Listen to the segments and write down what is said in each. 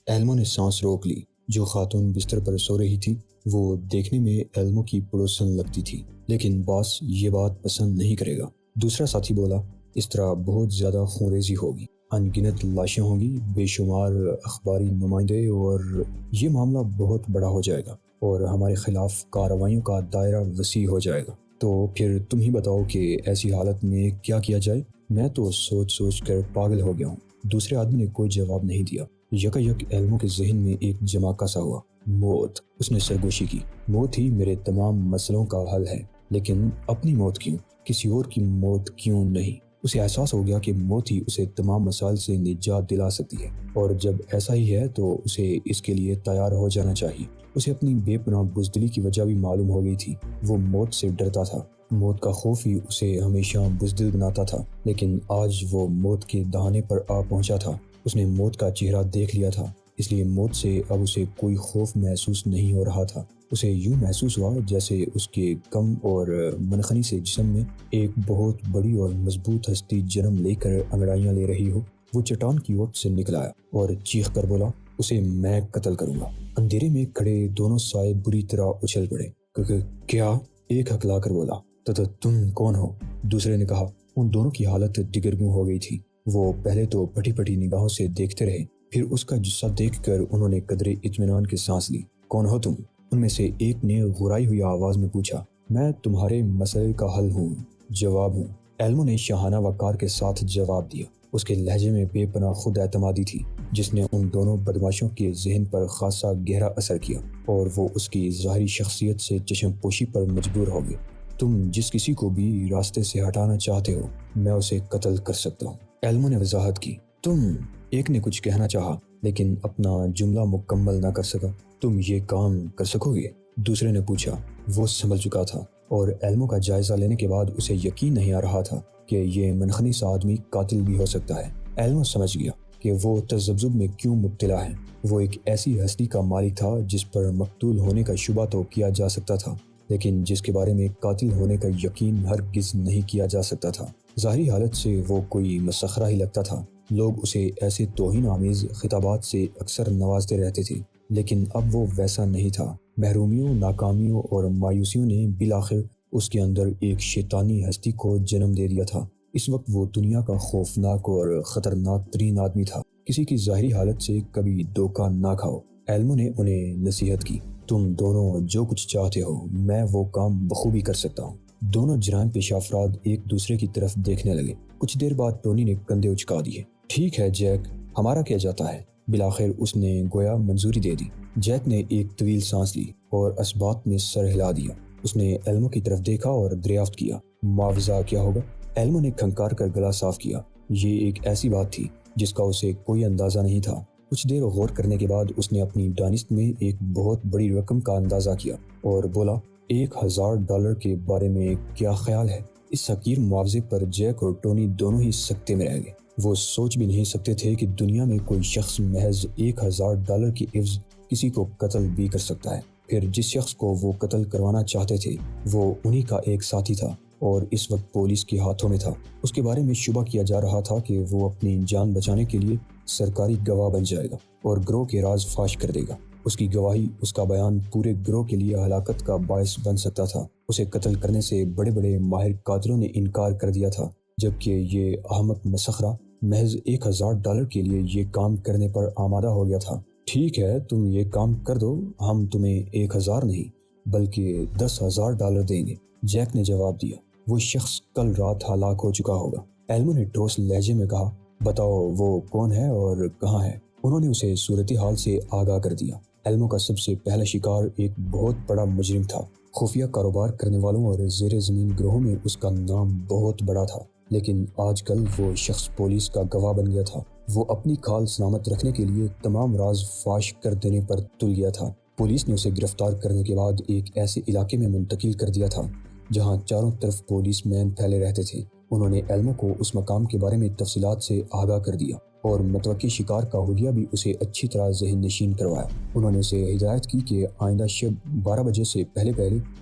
ایلمو نے سانس روک لی۔ جو خاتون بستر پر سو رہی تھی وہ دیکھنے میں ایلمو کی پڑوسن لگتی تھی، لیکن باس یہ بات پسند نہیں کرے گا۔ دوسرا ساتھی بولا، اس طرح بہت زیادہ خونریزی ہوگی، ان گنت لاشیں ہوں گی، بے شمار اخباری نمائندے، اور یہ معاملہ بہت بڑا ہو جائے گا اور ہمارے خلاف کارروائیوں کا دائرہ وسیع ہو جائے گا۔ تو پھر تم ہی بتاؤ کہ ایسی حالت میں کیا کیا جائے؟ میں تو سوچ سوچ کر پاگل ہو گیا ہوں۔ دوسرے آدمی نے کوئی جواب نہیں دیا۔ یک ایلمو کے ذہن میں ایک جماکہ سا ہوا۔ موت، اس نے سرگوشی کی۔ موت ہی میرے تمام مسئلوں کا حل ہے، لیکن اپنی موت کیوں؟ کسی اور کی موت کیوں نہیں؟ اسے احساس ہو گیا کہ موت ہی اسے تمام مسائل سے نجات دلا سکتی ہے، اور جب ایسا ہی ہے تو اسے اس کے لیے تیار ہو جانا چاہیے۔ اسے اپنی بے پناہ بزدلی کی وجہ بھی معلوم ہو گئی تھی۔ وہ موت سے ڈرتا تھا، موت کا خوف ہی اسے ہمیشہ بزدل بناتا تھا، لیکن آج وہ موت کے دہانے پر آ پہنچا تھا۔ اس نے موت کا چہرہ دیکھ لیا تھا، اس لیے موت سے اب اسے کوئی خوف محسوس نہیں ہو رہا تھا۔ اسے یوں محسوس ہوا جیسے اس کے کم اور منخنی سے جسم میں ایک بہت بڑی اور مضبوط ہستی جنم لے کر انگڑائیاں لے رہی ہو۔ وہ چٹان کی اوٹ سے نکل آیا اور چیخ کر بولا، اسے میں قتل کروں گا۔ اندھیرے میں کھڑے دونوں سائے بری طرح اچھل پڑے۔ کیا؟ ایک ہکلا کر بولا، تو تم کون ہو؟ دوسرے نے کہا۔ ان دونوں کی حالت دگرگوں ہو گئی تھی۔ وہ پہلے تو پھٹی پھٹی نگاہوں سے دیکھتے رہے، پھر اس کا جثہ دیکھ کر انہوں نے قدرے اطمینان کی سانس لی۔ کون ہو تم؟ ان میں سے ایک نے غرائی ہوئی آواز میں پوچھا۔ میں تمہارے مسئلے کا حل ہوں، جواب ہوں۔ ایلمو نے شاہانہ وقار کے ساتھ جواب دیا۔ اس کے لہجے میں بے پناہ خود اعتمادی تھی، جس نے ان دونوں بدماشوں کے ذہن پر خاصا گہرا اثر کیا، اور وہ اس کی ظاہری شخصیت سے چشم پوشی پر مجبور ہو گئے۔ تم جس کسی کو بھی راستے سے ہٹانا چاہتے ہو، میں اسے قتل کر سکتا ہوں، ایلمو نے وضاحت کی۔ تم؟ ایک نے کچھ کہنا چاہا لیکن اپنا جملہ مکمل نہ کر سکا۔ تم یہ کام کر سکو گے؟ دوسرے نے پوچھا۔ وہ سنبھل چکا تھا، اور ایلمو کا جائزہ لینے کے بعد اسے یقین نہیں آ رہا تھا کہ یہ منخنی سا آدمی قاتل بھی ہو سکتا ہے۔ ایلمو سمجھ گیا کہ وہ تذبذب میں کیوں مبتلا ہے۔ وہ ایک ایسی ہستی کا مالک تھا جس پر مقتول ہونے کا شبہ تو کیا جا سکتا تھا، لیکن جس کے بارے میں قاتل ہونے کا یقین ہرگز نہیں کیا جا سکتا تھا۔ ظاہری حالت سے وہ کوئی مسخرہ ہی لگتا تھا۔ لوگ اسے ایسے توہین آمیز خطابات سے اکثر نوازتے رہتے تھے، لیکن اب وہ ویسا نہیں تھا۔ محرومیوں، ناکامیوں اور مایوسیوں نے بالآخر اس کے اندر ایک شیطانی ہستی کو جنم دے دیا تھا۔ اس وقت وہ دنیا کا خوفناک اور خطرناک ترین آدمی تھا۔ کسی کی ظاہری حالت سے کبھی دھوکہ نہ کھاؤ، ایلمو نے انہیں نصیحت کی۔ تم دونوں جو کچھ چاہتے ہو، میں وہ کام بخوبی کر سکتا ہوں۔ دونوں جرائم پیشہ افراد ایک دوسرے کی طرف دیکھنے لگے۔ کچھ دیر بعد ٹونی نے کندھے اچکا دیے۔ ٹھیک ہے جیک، ہمارا کیا جاتا ہے؟ بالآخر اس نے گویا منظوری دے دی۔ جیک نے ایک طویل سانس لی اور اسبات میں سر ہلا دیا۔ اس نے ایلمو کی طرف دیکھا اور دریافت کیا، معاوضہ کیا ہوگا؟ ایلمو نے کھنکار کر گلا صاف کیا۔ یہ ایک ایسی بات تھی جس کا اسے کوئی اندازہ نہیں تھا۔ کچھ دیر غور کرنے کے بعد اس نے اپنی دانست میں ایک بہت بڑی رقم کا اندازہ کیا اور بولا، $1000 کے بارے میں کیا خیال ہے؟ اس حقیر معاوضے پر جیک اور ٹونی دونوں ہی سکتے میں رہ گئے۔ وہ سوچ بھی نہیں سکتے تھے کہ دنیا میں کوئی شخص محض $1000 کی عوض کسی کو قتل بھی کر سکتا ہے۔ پھر جس شخص کو وہ قتل کروانا چاہتے تھے وہ انہی کا ایک ساتھی تھا اور اس وقت پولیس کے ہاتھوں میں تھا۔ اس کے بارے میں شبہ کیا جا رہا تھا کہ وہ اپنی جان بچانے کے لیے سرکاری گواہ بن جائے گا اور گروہ کے راز فاش کر دے گا۔ اس کی گواہی، اس کا بیان پورے گروہ کے لیے ہلاکت کا باعث بن سکتا تھا۔ اسے قتل کرنے سے بڑے بڑے ماہر قاتلوں نے انکار کر دیا تھا، جبکہ یہ احمق مسخرہ محض $1000 کے لیے یہ کام کرنے پر آمادہ ہو گیا تھا۔ ٹھیک ہے، تم یہ کام کر دو، ہم تمہیں 1000 نہیں بلکہ $10,000 دیں گے، جیک نے جواب دیا۔ وہ شخص کل رات ہلاک ہو چکا ہوگا، ایلمو نے ٹھوس لہجے میں کہا۔ بتاؤ وہ کون ہے اور کہاں ہے؟ انہوں نے اسے صورتحال سے آگاہ کر دیا۔ ایلمو کا سب سے پہلا شکار ایک بہت بڑا مجرم تھا۔ خفیہ کاروبار کرنے والوں اور زیر زمین گروہوں میں اس کا نام بہت بڑا تھا، لیکن آج کل وہ شخص پولیس کا گواہ بن گیا تھا۔ وہ اپنی کھال سلامت رکھنے کے لیے تمام راز فاش کر دینے پر تل گیا تھا۔ پولیس نے اسے گرفتار کرنے کے بعد ایک ایسے علاقے میں منتقل کر دیا تھا جہاں چاروں طرف پولیس مین پھیلے رہتے تھے۔ انہوں نے ایلمو کو اس مقام کے بارے میں تفصیلات سے آگاہ کر دیا اور متوقع شکار کا حلیہ بھی اسے اچھی طرح ذہن نشین کروایا۔ انہوں نے اسے ہدایت کی کہ آئندہ شب 12 بجے سے پہلے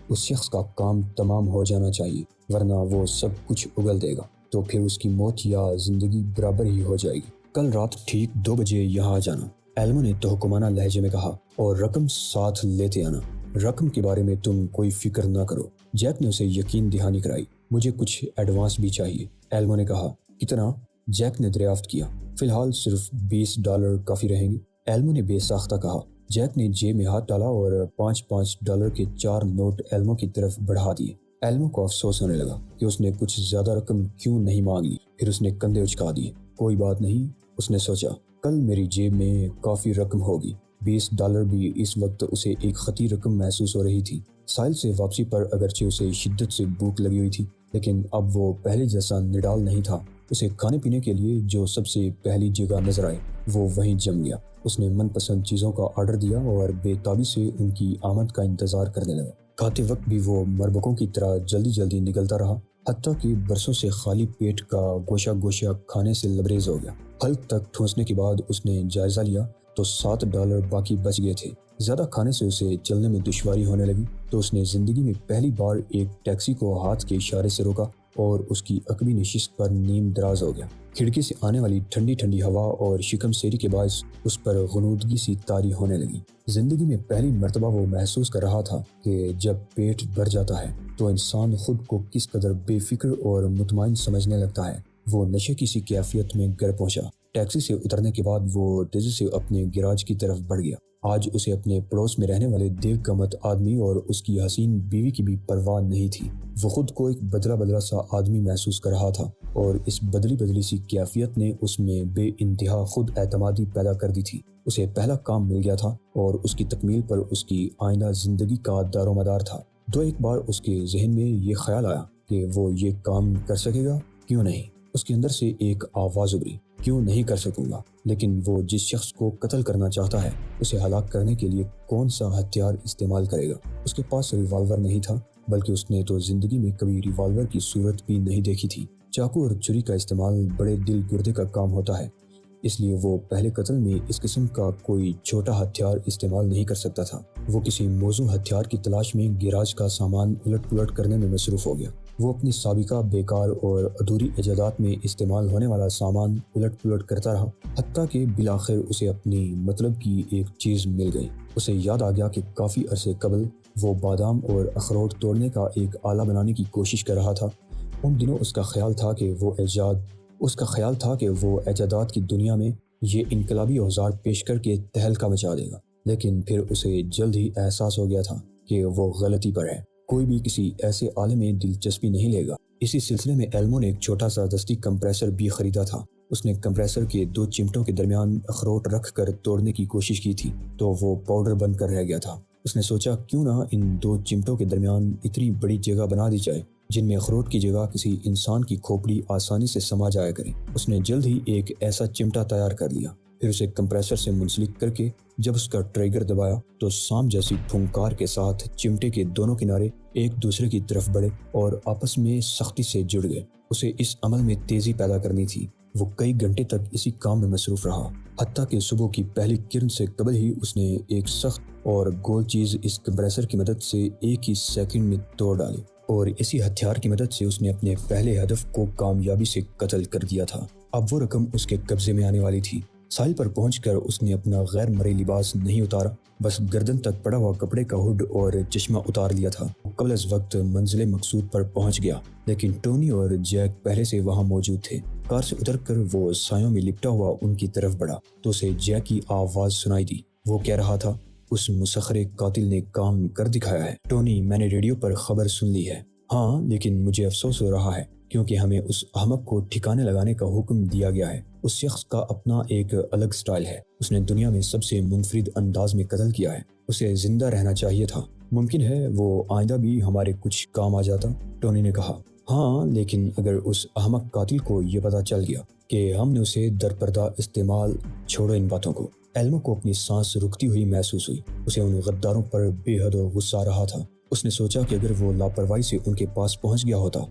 اس شخص کا کام تمام ہو جانا چاہیے، ورنہ وہ سب کچھ اگل دے گا، تو پھر اس کی موت یا زندگی برابر ہی ہو جائے گی۔ کل رات ٹھیک 2 بجے یہاں آ جانا۔ ایلمو نے تحکمانہ لہجے میں کہا، اور رقم ساتھ لیتے آنا۔ رقم کے بارے میں تم کوئی فکر نہ کرو۔ جیک نے اسے یقین دہانی کرائی۔ مجھے کچھ ایڈوانس بھی چاہیے، ایلمو نے کہا۔ کتنا؟ جیک نے دریافت کیا۔ فی الحال صرف $20 کافی رہیں گے، ایلمو نے بے ساختہ کہا۔ جیک نے جیب میں ہاتھ ڈالا اور $5 کے 4 نوٹ ایلمو کی طرف بڑھا دیے۔ ایلمو کو افسوس ہونے لگا کہ اس نے کچھ زیادہ رقم کیوں نہیں مانگ لی۔ پھر اس نے کندھے اچکا دیے۔ کوئی بات نہیں، اس نے سوچا، کل میری جیب میں کافی رقم ہوگی۔ $20 بھی اس وقت اسے ایک خطی رقم محسوس ہو رہی تھی۔ ساحل سے واپسی پر اگرچہ اسے شدت سے بھوک لگی ہوئی تھی، لیکن اب وہ پہلے جیسا نڈال نہیں تھا۔ اسے کھانے پینے کے لیے جو سب سے پہلی جگہ نظر آئے وہ وہیں جم گیا۔ اس نے من پسند چیزوں کا آرڈر دیا اور بے تابی سے ان کی آمد کا انتظار کرنے لگا۔ کھاتے وقت بھی وہ مربکوں کی طرح جلدی جلدی نگلتا رہا، حتیٰ کہ برسوں سے خالی پیٹ کا گوشہ گوشہ کھانے سے لبریز ہو گیا۔ حلق تک ٹھونسنے کے بعد اس نے جائزہ لیا تو $7 باقی بچ گئے تھے۔ زیادہ کھانے سے اسے چلنے میں دشواری ہونے لگی تو اس نے زندگی میں پہلی بار ایک ٹیکسی کو ہاتھ کے اشارے سے روکا اور اس کی عقبی نشست پر نیم دراز ہو گیا۔ کھڑکی سے آنے والی ٹھنڈی ٹھنڈی ہوا اور شکم سیری کے باعث اس پر غنودگی سی طاری ہونے لگی۔ زندگی میں پہلی مرتبہ وہ محسوس کر رہا تھا کہ جب پیٹ بھر جاتا ہے تو انسان خود کو کس قدر بے فکر اور مطمئن سمجھنے لگتا ہے۔ وہ نشے کی سی کیفیت میں گھر پہنچا۔ ٹیکسی سے اترنے کے بعد وہ تیزی سے اپنے گیراج کی طرف بڑھ گیا۔ آج اسے اپنے پڑوس میں رہنے والے دیو گمت آدمی اور اس کی حسین بیوی کی بھی پرواہ نہیں تھی۔ وہ خود کو ایک بدلا بدلا سا آدمی محسوس کر رہا تھا اور اس بدلی بدلی سی کیفیت نے اس میں بے انتہا خود اعتمادی پیدا کر دی تھی۔ اسے پہلا کام مل گیا تھا اور اس کی تکمیل پر اس کی آئندہ زندگی کا دار و مدار تھا۔ ایک بار اس کے ذہن میں یہ خیال آیا کہ وہ یہ کام کر سکے گا، کیوں نہیں؟ اس کے اندر سے ایک آواز ابھری، کیوں نہیں کر سکوں گا؟ لیکن وہ جس شخص کو قتل کرنا چاہتا ہے اسے ہلاک کرنے کے لیے کون سا ہتھیار استعمال کرے گا؟ اس کے پاس ریوالور نہیں تھا، بلکہ اس نے تو زندگی میں کبھی ریوالور کی صورت بھی نہیں دیکھی تھی۔ چاقو اور چھری کا استعمال بڑے دل گردے کا کام ہوتا ہے، اس لیے وہ پہلے قتل میں اس قسم کا کوئی چھوٹا ہتھیار استعمال نہیں کر سکتا تھا۔ وہ کسی موزوں ہتھیار کی تلاش میں گیراج کا سامان الٹ پلٹ کرنے میں مصروف ہو گیا۔ وہ اپنی سابقہ بیکار اور ادھوری ایجادات میں استعمال ہونے والا سامان الٹ پلٹ کرتا رہا، حتیٰ کہ بالآخر اسے اپنی مطلب کی ایک چیز مل گئی۔ اسے یاد آ گیا کہ کافی عرصے قبل وہ بادام اور اخروٹ توڑنے کا ایک آلہ بنانے کی کوشش کر رہا تھا۔ ان دنوں اس کا خیال تھا کہ وہ ایجادات کی دنیا میں یہ انقلابی اوزار پیش کر کے تہلکہ مچا دے گا، لیکن پھر اسے جلد ہی احساس ہو گیا تھا کہ وہ غلطی پر ہے۔ کوئی بھی کسی ایسے آلے میں دلچسپی نہیں لے گا۔ اسی سلسلے میں ایلمو نے ایک چھوٹا سا دستی کمپریسر بھی خریدا تھا۔ اس نے کمپریسر کے 2 چمٹوں کے درمیان اخروٹ رکھ کر توڑنے کی کوشش کی تھی تو وہ پاؤڈر بن کر رہ گیا تھا۔ اس نے سوچا کیوں نہ ان 2 چمٹوں کے درمیان اتنی بڑی جگہ بنا دی جائے جن میں اخروٹ کی جگہ کسی انسان کی کھوپڑی آسانی سے سما جایا کرے۔ اس نے جلد ہی ایک ایسا چمٹا تیار کر لیا، پھر اسے کمپریسر سے منسلک کر کے جب اس کا ٹریگر دبایا تو سام جیسی پھنکار کے ساتھ چمٹے کے دونوں کنارے ایک دوسرے کی طرف بڑھے اور آپس میں سختی سے جڑ گئے۔ اسے اس عمل میں تیزی پیدا کرنی تھی۔ وہ کئی گھنٹے تک اسی کام میں مصروف رہا، حتیٰ کہ صبح کی پہلی کرن سے قبل ہی اس نے ایک سخت اور گول چیز اس کمپریسر کی مدد سے ایک ہی سیکنڈ میں توڑ ڈالی، اور اسی ہتھیار کی مدد سے اس نے اپنے پہلے ہدف کو کامیابی سے قتل کر دیا تھا۔ اب وہ رقم اس کے قبضے میں آنے والی تھی۔ ساحل پر پہنچ کر اس نے اپنا غیر مرئی لباس نہیں اتارا، بس گردن تک پڑا ہوا کپڑے کا ہڈ اور چشمہ اتار لیا تھا۔ قبل از وقت منزل مقصود پر پہنچ گیا، لیکن ٹونی اور جیک پہلے سے وہاں موجود تھے۔ کار سے اتر کر وہ سایوں میں لپٹا ہوا ان کی طرف بڑھا تو اسے جیک کی آواز سنائی دی۔ وہ کہہ رہا تھا، اس مسخر قاتل نے کام کر دکھایا ہے ٹونی، میں نے ریڈیو پر خبر سن لی ہے۔ ہاں، لیکن مجھے افسوس ہو رہا ہے کیونکہ ہمیں اس احمق کو ٹھکانے لگانے کا حکم دیا گیا ہے۔ اس شخص کا اپنا ایک الگ سٹائل ہے، اس نے دنیا میں سب سے منفرد انداز میں قتل کیا ہے۔ اسے زندہ رہنا چاہیے تھا، ممکن ہے وہ آئندہ بھی ہمارے کچھ کام آ جاتا، ٹونی نے کہا۔ ہاں، لیکن اگر اس احمق قاتل کو یہ پتہ چل گیا کہ ہم نے اسے درپردہ استعمال، چھوڑو ان باتوں کو۔ ایلمو کو اپنی سانس رکتی ہوئی محسوس ہوئی۔ اسے ان غداروں پر بے حد غصہ آ رہا تھا۔ اس نے سوچا کہ اگر وہ لاپرواہی سے ان کے پاس پہنچ گیا ہوتا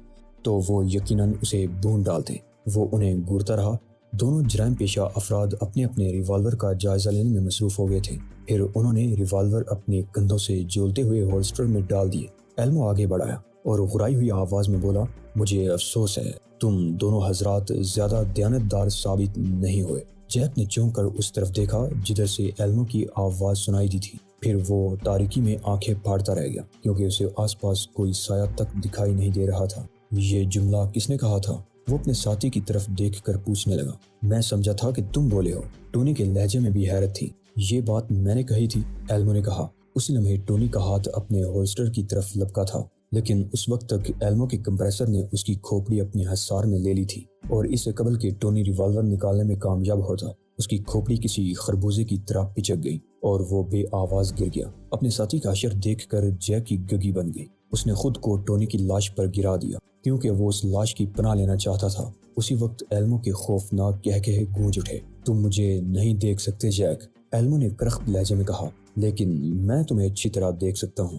تو وہ یقیناً اسے بھون ڈالتے۔ وہ انہیں گھورتا رہا۔ دونوں جرائم پیشہ افراد اپنے اپنے ریوالور کا جائزہ لینے میں مصروف ہو گئے تھے۔ پھر انہوں نے ریوالور اپنے کندھوں سے جولتے ہوئے ہولسٹر میں ڈال دیے۔ ایلمو آگے بڑھایا اور غرائی ہوئی آواز میں بولا، مجھے افسوس ہے، تم دونوں حضرات زیادہ دیانتدار ثابت نہیں ہوئے۔ جیک نے چونک کر اس طرف دیکھا جدھر سے ایلمو کی آواز سنائی دی تھی۔ پھر وہ تاریکی میں آنکھیں پھاڑتا رہ گیا کیونکہ اسے آس پاس کوئی سایہ تک دکھائی نہیں دے رہا تھا۔ یہ جملہ کس نے کہا تھا؟ وہ اپنے ساتھی کی طرف دیکھ کر پوچھنے لگا۔ میں سمجھا تھا کہ تم بولے ہو۔ ٹونی کے لہجے میں بھی حیرت تھی۔ یہ بات میں نے کہی تھی، ایلمو نے کہا۔ اسی لمحے ٹونی کا ہاتھ اپنے ہولسٹر کی طرف لپکا تھا، لیکن اس وقت تک ایلمو کے کمپریسر نے اس کی کھوپڑی اپنی حصار میں لے لی تھی، اور اس سے قبل کہ ٹونی ریوالور نکالنے میں کامیاب ہوتا، اس کی کھوپڑی کسی خربوزے کی طرح پچک گئی اور وہ بے آواز گر گیا۔ اپنے ساتھی کا حشر دیکھ کر جیک کی گگی بن گئی۔ اس نے خود کو ٹونی کی لاش پر گرا دیا کیونکہ وہ اس لاش کی پناہ لینا چاہتا تھا۔ اسی وقت ایلمو کے خوفناک کہکہے گونج اٹھے۔ تم مجھے نہیں دیکھ سکتے جیک، ایلمو نے کرخت لہجے میں کہا، لیکن میں تمہیں اچھی طرح دیکھ سکتا ہوں۔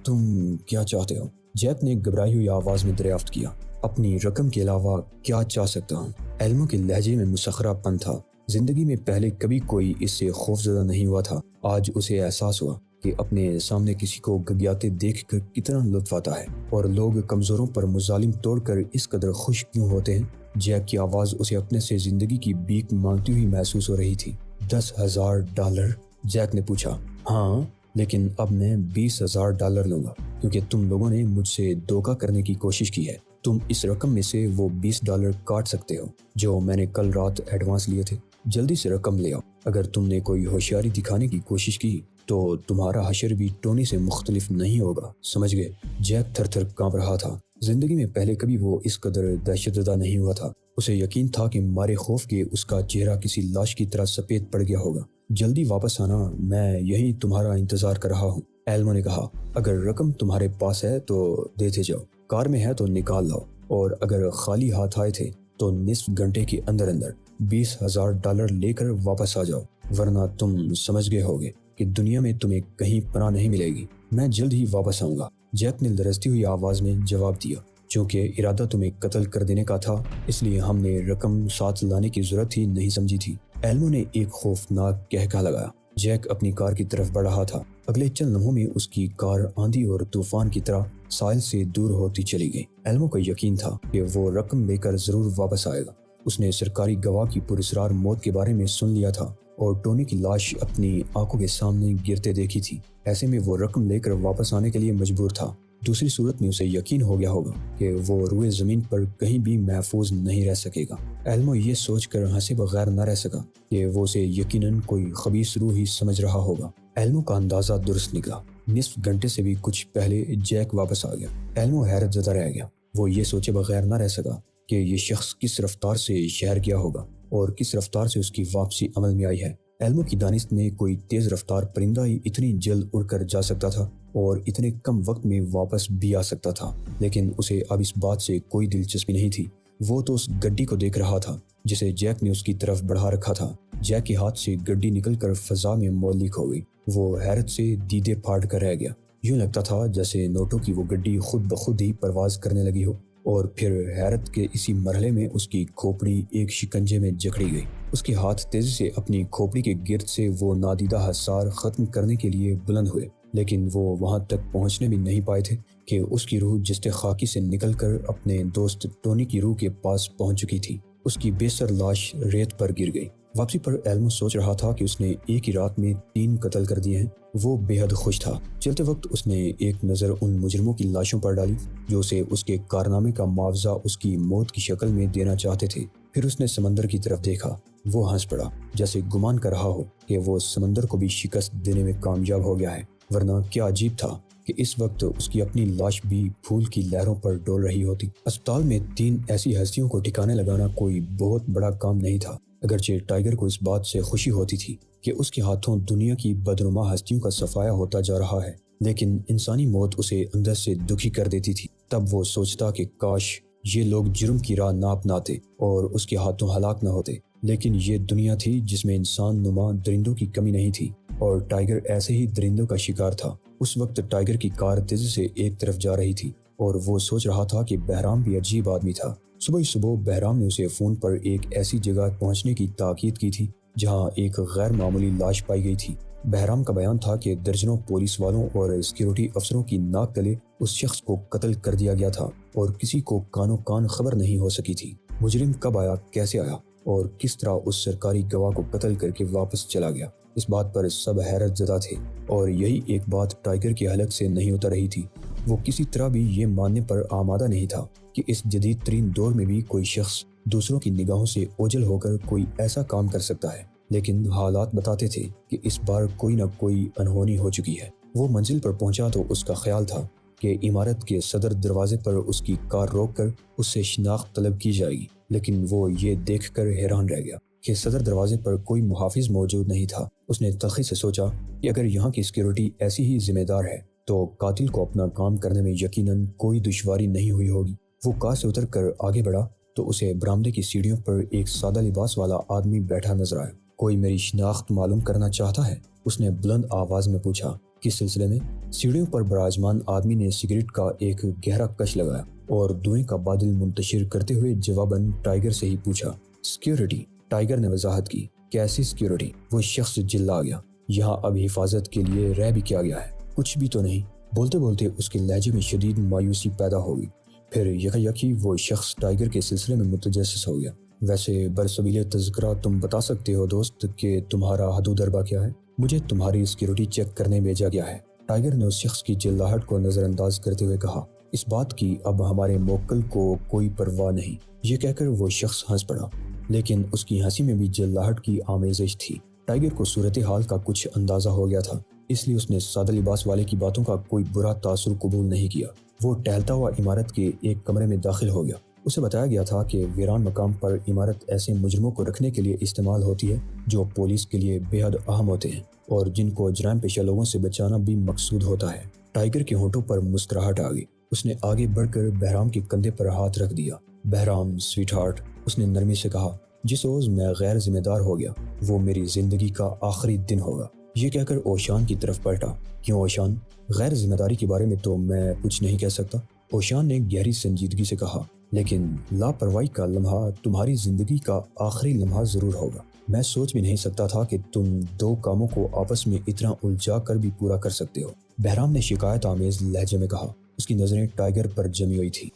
تم کیا چاہتے ہو؟ جیک نے گھبرائی ہوئی آواز میں دریافت کیا۔ اپنی رقم کے علاوہ کیا چاہ سکتا ہوں؟ ایلمو کے لہجے میں مسخرہ پن تھا۔ زندگی میں پہلے کبھی کوئی اس سے خوفزدہ نہیں ہوا تھا۔ آج اسے احساس ہوا کہ اپنے سامنے کسی کو گگیاتے دیکھ کر کتنا لطف آتا ہے، اور لوگ کمزوروں پر مظالم توڑ کر اس قدر خوش کیوں ہوتے ہیں۔ جیک کی آواز اسے اپنے سے زندگی کی بھیک مانگتی ہوئی محسوس ہو رہی تھی۔ $10,000؟ جیک نے پوچھا۔ ہاں، لیکن اب میں $20,000 لوں گا کیونکہ تم لوگوں نے مجھ سے دھوکہ کرنے کی کوشش کی ہے۔ تم اس رقم میں سے وہ $20 کاٹ سکتے ہو جو میں نے کل رات ایڈوانس لیے تھے۔ جلدی سے رقم لے آؤ۔ اگر تم نے کوئی ہوشیاری دکھانے کی کوشش کی تو تمہارا حشر بھی ٹونی سے مختلف نہیں ہوگا، سمجھ گئے؟ جیک تھر تھر کانپ رہا تھا۔ زندگی میں پہلے کبھی وہ اس قدر دہشت زدہ نہیں ہوا تھا۔ اسے یقین تھا کہ مارے خوف کے اس کا چہرہ کسی لاش کی طرح سفید پڑ گیا ہوگا۔ جلدی واپس آنا، میں یہیں تمہارا انتظار کر رہا ہوں، ایلمو نے کہا۔ اگر رقم تمہارے پاس ہے تو دیتے جاؤ، کار میں ہے تو نکال لاؤ، اور اگر خالی ہاتھ آئے تھے تو نصف گھنٹے کے اندر اندر $20,000 لے کر واپس آ جاؤ، ورنہ تم سمجھ گئے ہوگے کہ دنیا میں تمہیں کہیں پناہ نہیں ملے گی۔ میں جلد ہی واپس آؤں گا، جیک نے لرزتی ہوئی آواز میں جواب دیا۔ چونکہ ارادہ تمہیں قتل کر دینے کا تھا، اس لیے ہم نے رقم ساتھ لانے کی ضرورت ہی نہیں سمجھی تھی۔ ایلمو نے ایک خوفناک کہکا لگایا۔ جیک اپنی کار کی طرف بڑھ رہا تھا۔ اگلے چند لمحوں میں اس کی کار آندھی اور طوفان کی طرح ساحل سے دور ہوتی چلی گئی۔ ایلمو کو یقین تھا کہ وہ رقم لے کر ضرور واپس آئے گا۔ اس نے سرکاری گواہ کی پراسرار موت کے بارے میں سن لیا تھا اور ٹونی کی لاش اپنی آنکھوں کے سامنے گرتے دیکھی تھی۔ ایسے میں وہ رقم لے کر واپس آنے کے لیے مجبور تھا۔ دوسری صورت میں اسے یقین ہو گیا ہوگا کہ وہ روئے زمین پر کہیں بھی محفوظ نہیں رہ سکے گا۔ ایلمو یہ سوچ کر ہنسے بغیر نہ رہ سکا کہ وہ اسے یقیناً کوئی خبیث روح ہی سمجھ رہا ہوگا۔ ایلمو کا اندازہ درست نکلا۔ نصف گھنٹے سے بھی کچھ پہلے جیک واپس آ گیا۔ ایلمو حیرت زدہ رہ گیا۔ وہ یہ سوچے بغیر نہ رہ سکا کہ یہ شخص کس رفتار سے شہر گیا ہوگا اور کس رفتار سے اس کی واپسی عمل میں آئی ہے۔ ایلمو کی دانست میں کوئی تیز رفتار پرندہ ہی اتنی جلد اڑ کر جا سکتا تھا اور اتنے کم وقت میں واپس بھی آ سکتا تھا، لیکن اسے اب اس بات سے کوئی دلچسپی نہیں تھی۔ وہ تو اس گڈی کو دیکھ رہا تھا جسے جیک نے اس کی طرف بڑھا رکھا تھا۔ جیک کے ہاتھ سے گڈی نکل کر فضا میں معلق ہو گئی۔ وہ حیرت سے دیدے پھاڑ کر رہ گیا۔ یوں لگتا تھا جیسے نوٹوں کی وہ گڈی خود بخود ہی پرواز کرنے لگی ہو، اور پھر حیرت کے اسی مرحلے میں اس کی کھوپڑی ایک شکنجے میں جکڑی گئی۔ اس کے ہاتھ تیزی سے اپنی کھوپڑی کے گرد سے وہ نادیدہ حصار ختم کرنے کے لیے بلند ہوئے، لیکن وہ وہاں تک پہنچنے بھی نہیں پائے تھے کہ اس کی روح جستے خاکی سے نکل کر اپنے دوست ٹونی کی روح کے پاس پہنچ چکی تھی۔ اس کی بے سر لاش ریت پر گر گئی۔ واپسی پر ایلمو سوچ رہا تھا کہ اس نے ایک ہی رات میں 3 قتل کر دیے ہیں۔ وہ بے حد خوش تھا۔ چلتے وقت اس نے ایک نظر ان مجرموں کی لاشوں پر ڈالی جو اسے اس کے کارنامے کا معاوضہ اس کی موت کی شکل میں دینا چاہتے تھے۔ پھر اس نے سمندر کی طرف دیکھا۔ وہ ہنس پڑا، جیسے گمان کر رہا ہو کہ وہ سمندر کو بھی شکست دینے میں کامیاب ہو گیا ہے، ورنہ کیا عجیب تھا کہ اس وقت اس کی اپنی لاش بھی پھول کی لہروں پر ڈول رہی ہوتی۔ اسپتال میں 3 ایسی ہستیوں کو ٹھکانے لگانا کوئی بہت بڑا کام نہیں تھا، اگرچہ ٹائیگر کو اس بات سے خوشی ہوتی تھی کہ اس کے ہاتھوں دنیا کی بدنما ہستیوں کا صفایا ہوتا جا رہا ہے، لیکن انسانی موت اسے اندر سے دکھی کر دیتی تھی۔ تب وہ سوچتا کہ کاش یہ لوگ جرم کی راہ نہ اپناتے اور اس کے ہاتھوں ہلاک نہ ہوتے، لیکن یہ دنیا تھی جس میں انسان نما درندوں کی کمی نہیں تھی، اور ٹائیگر ایسے ہی درندوں کا شکار تھا۔ اس وقت ٹائیگر کی کار تیزی سے ایک طرف جا رہی تھی اور وہ سوچ رہا تھا کہ بہرام بھی عجیب آدمی تھا۔ صبح بہرام نے اسے فون پر ایک ایسی جگہ پہنچنے کی تاکید کی تھی جہاں ایک غیر معمولی لاش پائی گئی تھی۔ بہرام کا بیان تھا کہ درجنوں پولیس والوں اور سیکیورٹی افسروں کی ناک تلے اس شخص کو قتل کر دیا گیا تھا اور کسی کو کانوں کان خبر نہیں ہو سکی تھی۔ مجرم کب آیا، کیسے آیا اور کس طرح اس سرکاری گواہ کو قتل کر کے واپس چلا گیا۔ اس بات پر سب حیرت زدہ تھے اور یہی ایک بات ٹائیگر کے حلق سے نہیں اتر رہی تھی۔ وہ کسی طرح بھی یہ ماننے پر آمادہ نہیں تھا کہ اس جدید ترین دور میں بھی کوئی شخص دوسروں کی نگاہوں سے اوجھل ہو کر کوئی ایسا کام کر سکتا ہے، لیکن حالات بتاتے تھے کہ اس بار کوئی نہ کوئی انہونی ہو چکی ہے۔ وہ منزل پر پہنچا تو اس کا خیال تھا کہ عمارت کے صدر دروازے پر اس کی کار روک کر اس سے شناخت طلب کی جائے گی، لیکن وہ یہ دیکھ کر حیران رہ گیا کہ صدر دروازے پر کوئی محافظ موجود نہیں تھا۔ اس نے تلخی سے سوچا کہ اگر یہاں کی سیکیورٹی ایسی ہی ذمہ دار ہے تو قاتل کو اپنا کام کرنے میں یقیناً کوئی دشواری نہیں ہوئی ہوگی۔ وہ کار سے اتر کر آگے بڑھا تو اسے برآمدے کی سیڑھیوں پر ایک سادہ لباس والا آدمی بیٹھا نظر آیا۔ کوئی میری شناخت معلوم کرنا چاہتا ہے؟ اس نے بلند آواز میں پوچھا۔ کس سلسلے میں؟ سیڑھیوں پر براجمان آدمی نے سگریٹ کا ایک گہرا کش لگایا اور دھوئیں کا بادل منتشر کرتے ہوئے جواباً ٹائیگر سے ہی پوچھا۔ سیکیورٹی، ٹائیگر نے وضاحت کی۔ کیسی سیکیورٹی؟ وہ شخص چلا گیا۔ یہاں اب حفاظت کے لیے رہ بھی کیا گیا ہے؟ کچھ بھی تو نہیں۔ بولتے بولتے اس کے لہجے میں شدید مایوسی پیدا ہو گئی۔ پھر یکایک وہ شخص ٹائیگر کے سلسلے میں متجسس ہو گیا۔ ویسے برسبیل تذکرہ تم بتا سکتے ہو دوست کہ تمہارا حدود اربا کیا ہے؟ مجھے تمہاری سیکیورٹی چیک کرنے بھیجا گیا ہے، ٹائیگر نے اس شخص کی چلاہٹ کو نظر انداز کرتے ہوئے کہا۔ اس بات کی اب ہمارے موکل کو کوئی پرواہ نہیں، یہ کہہ کر وہ شخص ہنس پڑا، لیکن اس کی ہنسی میں بھی جلاہٹ کی آمیزش تھی۔ ٹائیگر کو صورتحال کا کچھ اندازہ ہو گیا تھا، اس لیے اس نے سادہ لباس والے کی باتوں کا کوئی برا تاثر قبول نہیں کیا۔ وہ ٹہلتا ہوا عمارت کے ایک کمرے میں داخل ہو گیا۔ اسے بتایا گیا تھا کہ ویران مقام پر عمارت ایسے مجرموں کو رکھنے کے لیے استعمال ہوتی ہے جو پولیس کے لیے بے حد اہم ہوتے ہیں اور جن کو جرائم پیشہ لوگوں سے بچانا بھی مقصود ہوتا ہے۔ ٹائیگر کے ہونٹوں پر مسکراہٹ آ گئی۔ اس نے آگے بڑھ کر بہرام کے کندھے پر ہاتھ رکھ دیا۔ بہرام سویٹ ہارٹ، اس نے نرمی سے کہا، جس روز میں غیر ذمہ دار ہو گیا وہ میری زندگی کا آخری دن ہوگا۔ یہ کہہ کر اوشان کی طرف پلٹا۔ کیوں اوشان؟ غیر ذمہ داری کے بارے میں تو میں کچھ نہیں کہہ سکتا، اوشان نے گہری سنجیدگی سے کہا، لیکن لاپرواہی کا لمحہ تمہاری زندگی کا آخری لمحہ ضرور ہوگا۔ میں سوچ بھی نہیں سکتا تھا کہ تم دو کاموں کو آپس میں اتنا الجھا کر بھی پورا کر سکتے ہو، بہرام نے شکایت آمیز لہجے میں کہا۔ اس کی نظریں ٹائیگر پر جمی ہوئی تھی۔